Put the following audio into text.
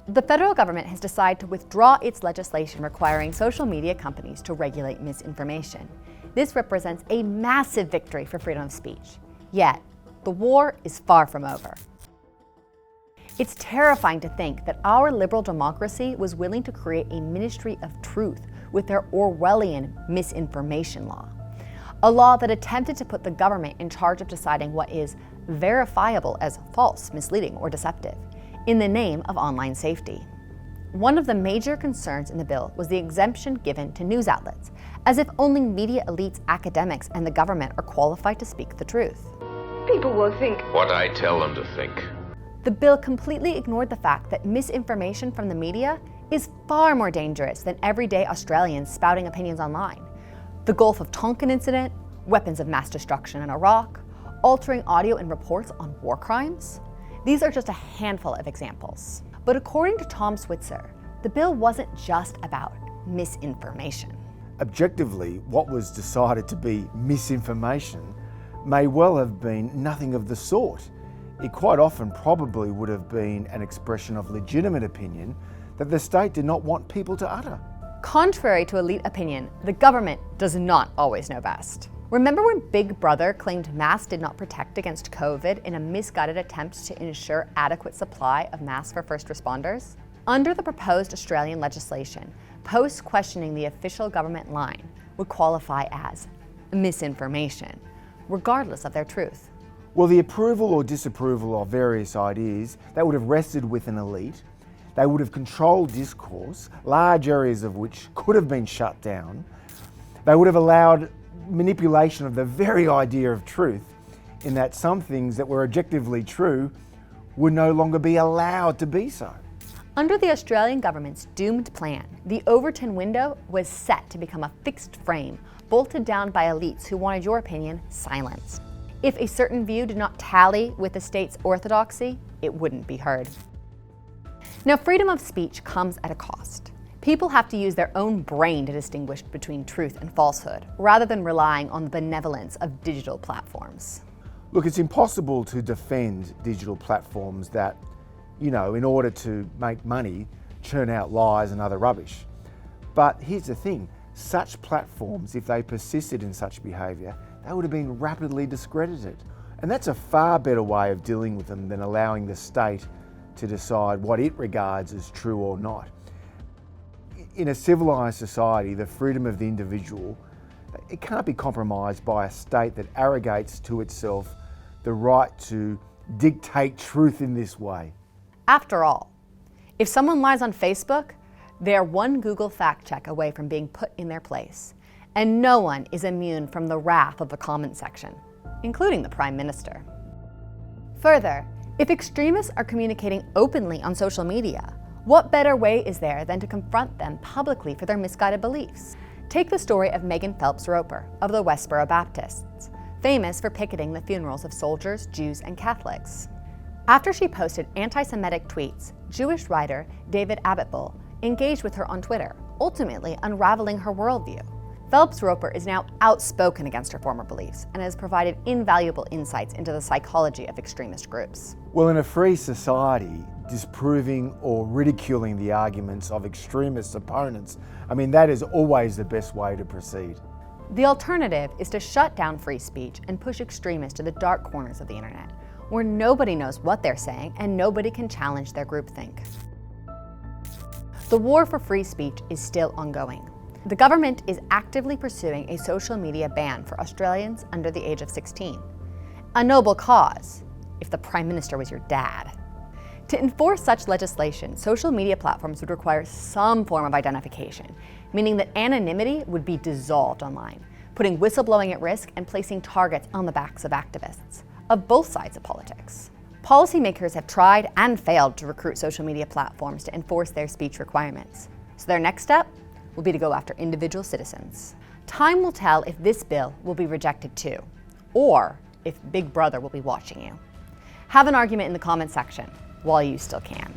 The federal government has decided to withdraw its legislation requiring social media companies to regulate misinformation. This represents a massive victory for freedom of speech. Yet, the war is far from over. It's terrifying to think that our liberal democracy was willing to create a ministry of truth with their Orwellian misinformation law, a law that attempted to put the government in charge of deciding what is verifiable as false, misleading, or deceptive, in the name of online safety. One of the major concerns in the bill was the exemption given to news outlets, as if only media elites, academics, and the government are qualified to speak the truth. People will think what I tell them to think. The bill completely ignored the fact that misinformation from the media is far more dangerous than everyday Australians spouting opinions online. The Gulf of Tonkin incident, weapons of mass destruction in Iraq, altering audio in reports on war crimes. These are just a handful of examples. But according to Tom Switzer, the bill wasn't just about misinformation. Objectively, what was decided to be misinformation may well have been nothing of the sort. It quite often probably would have been an expression of legitimate opinion that the state did not want people to utter. Contrary to elite opinion, the government does not always know best. Remember when Big Brother claimed masks did not protect against COVID in a misguided attempt to ensure adequate supply of masks for first responders? Under the proposed Australian legislation, posts questioning the official government line would qualify as misinformation, regardless of their truth. Well, the approval or disapproval of various ideas that would have rested with an elite, they would have controlled discourse, large areas of which could have been shut down. They would have allowed manipulation of the very idea of truth, in that some things that were objectively true would no longer be allowed to be so. Under the Australian government's doomed plan, the Overton window was set to become a fixed frame, bolted down by elites who wanted your opinion silenced. If a certain view did not tally with the state's orthodoxy, it wouldn't be heard. Now, freedom of speech comes at a cost. People have to use their own brain to distinguish between truth and falsehood, rather than relying on the benevolence of digital platforms. Look, it's impossible to defend digital platforms that, in order to make money, churn out lies and other rubbish. But here's the thing, such platforms, if they persisted in such behaviour, they would have been rapidly discredited. And that's a far better way of dealing with them than allowing the state to decide what it regards as true or not. In a civilised society, the freedom of the individual, it can't be compromised by a state that arrogates to itself the right to dictate truth in this way. After all, if someone lies on Facebook, they are one Google fact check away from being put in their place. And no one is immune from the wrath of the comment section, including the Prime Minister. Further, if extremists are communicating openly on social media, what better way is there than to confront them publicly for their misguided beliefs? Take the story of Megan Phelps Roper of the Westboro Baptists, famous for picketing the funerals of soldiers, Jews, and Catholics. After she posted anti-Semitic tweets, Jewish writer David Abitbol engaged with her on Twitter, ultimately unraveling her worldview. Phelps Roper is now outspoken against her former beliefs and has provided invaluable insights into the psychology of extremist groups. Well, in a free society, disproving or ridiculing the arguments of extremist opponents, that is always the best way to proceed. The alternative is to shut down free speech and push extremists to the dark corners of the internet, where nobody knows what they're saying and nobody can challenge their groupthink. The war for free speech is still ongoing. The government is actively pursuing a social media ban for Australians under the age of 16. A noble cause, if the Prime Minister was your dad. To enforce such legislation, social media platforms would require some form of identification, meaning that anonymity would be dissolved online, putting whistleblowing at risk and placing targets on the backs of activists, of both sides of politics. Policymakers have tried and failed to recruit social media platforms to enforce their speech requirements. So their next step will be to go after individual citizens. Time will tell if this bill will be rejected too, or if Big Brother will be watching you. Have an argument in the comment section while you still can.